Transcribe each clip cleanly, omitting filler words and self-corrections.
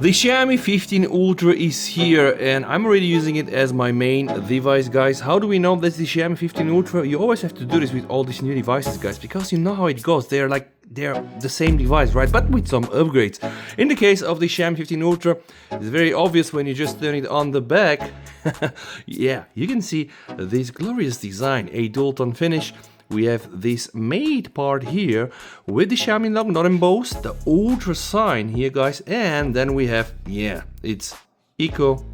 The Xiaomi 15 Ultra is here and I'm already using it as my main device, guys. How do we know that's the Xiaomi 15 Ultra? You always have to do this with all these new devices, guys, because you know how it goes. They're the same device, right? But with some upgrades. In the case of the Xiaomi 15 Ultra, it's very obvious when you just turn it on the back. Yeah, you can see this glorious design, a dual-tone finish. We have this made part here with the Xiaomi logo, not embossed, the Ultra sign here, guys, and then we have, yeah, it's eco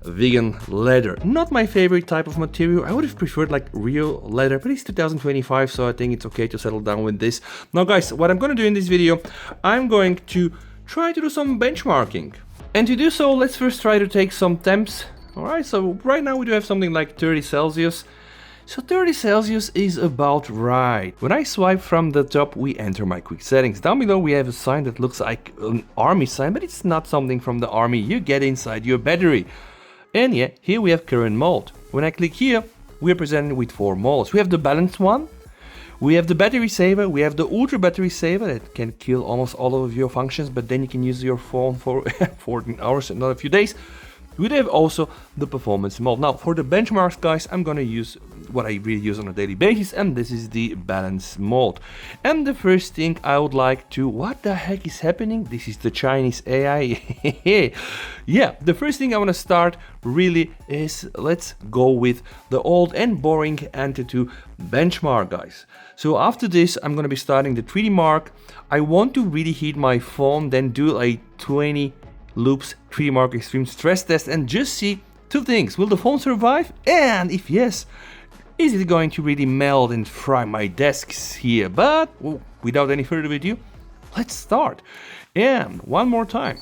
vegan leather. Not my favorite type of material. I would have preferred like real leather, but it's 2025, so I think it's okay to settle down with this. Now, guys, what I'm going to do in this video, I'm going to try to do some benchmarking. And to do so, let's first try to take some temps. All right, so right now we do have something like 30 Celsius. So 30 Celsius is about right. When I swipe from the top, we enter my quick settings. Down below we have a sign that looks like an army sign, but it's not something from the army. You get inside your battery. And yeah, here we have current mode. When I click here, we are presented with 4 modes. We have the balanced one, we have the battery saver, we have the ultra battery saver that can kill almost all of your functions, but then you can use your phone for 14 hours and not a few days. We have also the performance mode. Now for the benchmarks, guys, I'm gonna use what I really use on a daily basis, and this is the balance mode. And the first thing I would like to, what the heck is happening? This is the Chinese AI. Yeah, the first thing I want to start really is, let's go with the old and boring Antutu benchmark, guys. So after this, I'm gonna be starting the 3D mark. I want to really heat my phone, then do a 20 loops 3D mark extreme stress test and just see two things. Will the phone survive? And if yes, is it going to really melt and fry my desks here? But without any further ado, let's start. And one more time.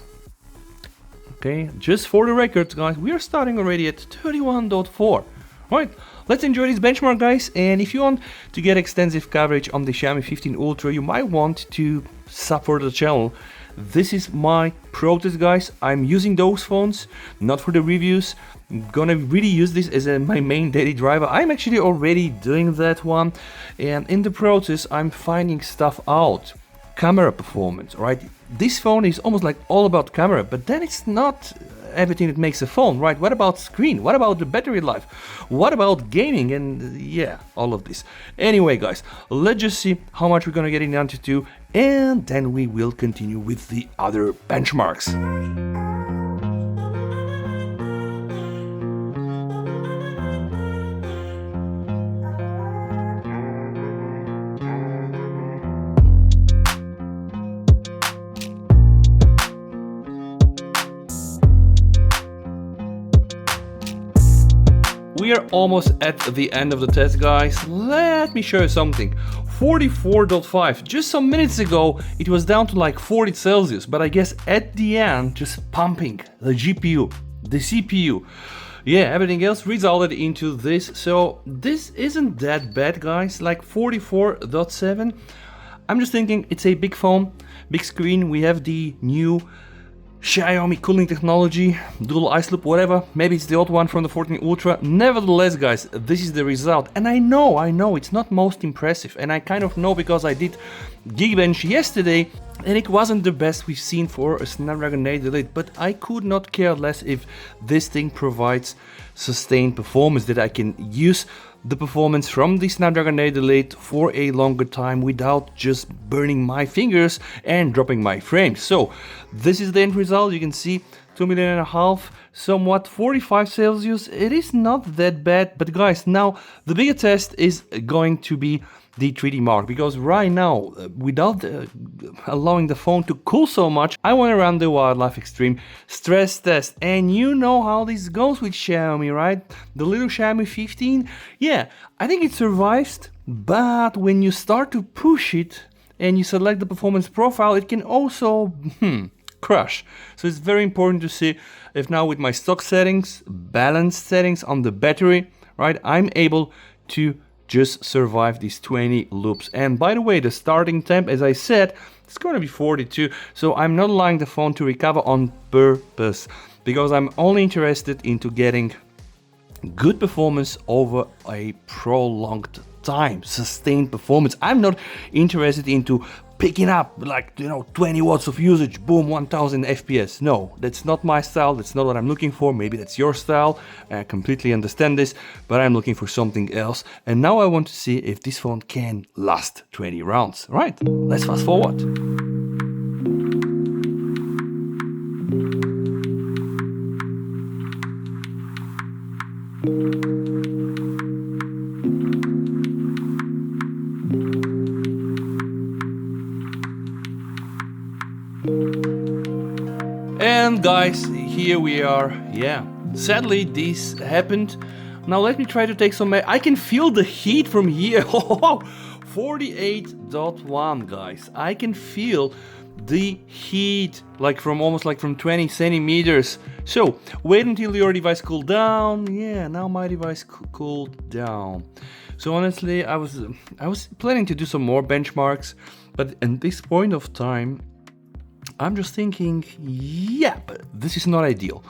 Okay, just for the record, guys, we are starting already at 31.4. Right, let's enjoy this benchmark, guys. And if you want to get extensive coverage on the Xiaomi 15 Ultra, you might want to support the channel. This is my protest, guys. I'm using those phones, not for the reviews. I'm gonna really use this as my main daily driver. I'm actually already doing that one. And in the process, I'm finding stuff out. Camera performance, right? This phone is almost like all about camera, but then it's not everything that makes a phone, right? What about screen? What about the battery life? What about gaming? And yeah, all of this. Anyway, guys, let's just see how much we're gonna get in Antutu, and then we will continue with the other benchmarks. We are almost at the end of the test, guys. Let me show you something. 44.5. Just some minutes ago, it was down to like 40 Celsius, but I guess at the end, just pumping the GPU, the CPU. Yeah, everything else resulted into this. So this isn't that bad, guys. Like 44.7. I'm just thinking it's a big phone, big screen. We have the new Xiaomi cooling technology, dual ice loop, whatever. Maybe it's the old one from the 14 Ultra. Nevertheless, guys, this is the result. And I know it's not most impressive. And I kind of know because I did Geekbench yesterday and it wasn't the best we've seen for a Snapdragon 8 Elite. But I could not care less if this thing provides sustained performance, that I can use the performance from the Snapdragon 8 Elite for a longer time without just burning my fingers and dropping my frames. So this is the end result. You can see 2.5 million, somewhat 45 Celsius. It is not that bad, but guys, now the bigger test is going to be the 3D mark, because right now, without allowing the phone to cool so much, I want to run the Wildlife Extreme stress test. And you know how this goes with Xiaomi, right? The little Xiaomi 15, yeah, I think it survives, but when you start to push it and you select the performance profile, it can also crash. So it's very important to see if now with my stock settings, balanced settings on the battery, right, I'm able to just survive these 20 loops. And by the way, the starting temp, as I said, it's going to be 42. So I'm not allowing the phone to recover on purpose, because I'm only interested into getting good performance over a prolonged time, sustained performance. I'm not interested into picking up like 20 watts of usage, boom, 1000 FPS. No, that's not my style. That's not what I'm looking for. Maybe that's your style. I completely understand this, but I'm looking for something else. And now I want to see if this phone can last 20 rounds. Right, let's fast forward. And guys, here we are. Yeah, sadly this happened. Now let me try to take some. I can feel the heat from here. 48.1 guys. I can feel the heat almost from 20 centimeters. So wait until your device cooled down. Yeah, now my device cooled down. So honestly, I was planning to do some more benchmarks, but at this point of time, I'm just thinking, yeah, but this is not ideal.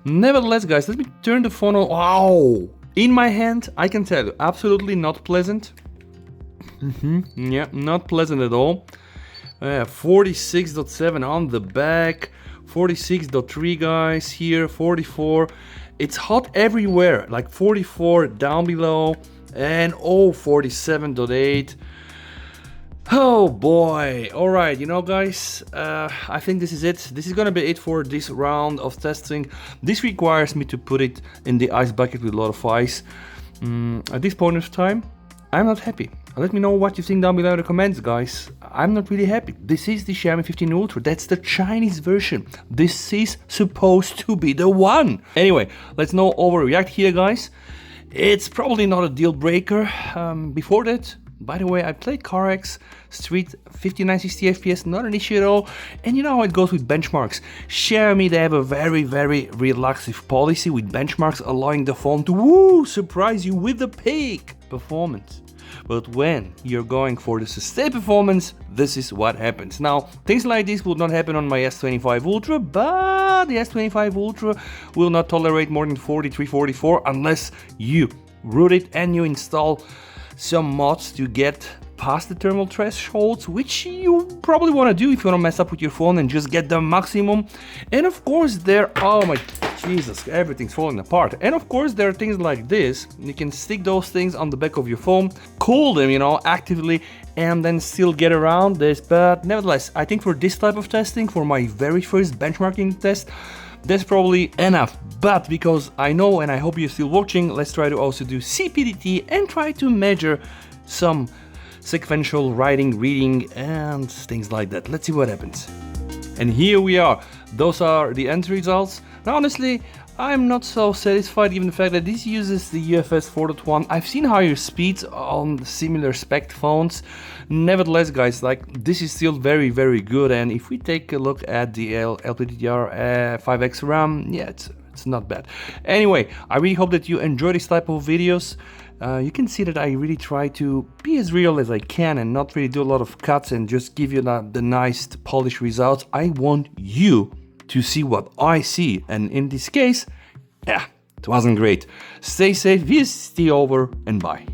Nevertheless, guys, let me turn the phone on. Wow! In my hand, I can tell you, absolutely not pleasant. Yeah, not pleasant at all. 46.7 on the back, 46.3 guys here, 44. It's hot everywhere, like 44 down below, and 47.8. Oh boy, alright, guys, I think this is it. This is gonna be it for this round of testing. This requires me to put it in the ice bucket with a lot of ice. At this point of time, I'm not happy. Let me know what you think down below in the comments, guys. I'm not really happy. This is the Xiaomi 15 Ultra. That's the Chinese version. This is supposed to be the one. Anyway, let's not overreact here, guys. It's probably not a deal breaker. Before that, by the way, I played CarX Street 59-60 FPS, not an issue at all. And you know how it goes with benchmarks. Xiaomi, they have a very, very relaxive policy with benchmarks, allowing the phone to surprise you with the peak performance. But when you're going for the sustained performance, this is what happens. Now, things like this will not happen on my S25 Ultra, but the S25 Ultra will not tolerate more than 43, 44 unless you root it and you install some mods to get past the thermal thresholds, which you probably want to do if you want to mess up with your phone and just get the maximum. And of course oh my Jesus, everything's falling apart. And of course there are things like this. You can stick those things on the back of your phone, cool them, actively, and then still get around this. But nevertheless, I think for this type of testing, for my very first benchmarking test, that's probably enough. But because I know and I hope you're still watching, let's try to also do CPDT and try to measure some sequential writing, reading, and things like that. Let's see what happens. And here we are. Those are the end results. Now honestly, I'm not so satisfied given the fact that this uses the UFS 4.1. I've seen higher speeds on similar spec phones. Nevertheless, guys, this is still very, very good. And if we take a look at the LPDDR5X RAM, yeah, it's not bad. Anyway, I really hope that you enjoy this type of videos. You can see that I really try to be as real as I can and not really do a lot of cuts and just give you the nice polished results. I want you to see what I see, and in this case, yeah, it wasn't great. Stay safe, this is over, and bye.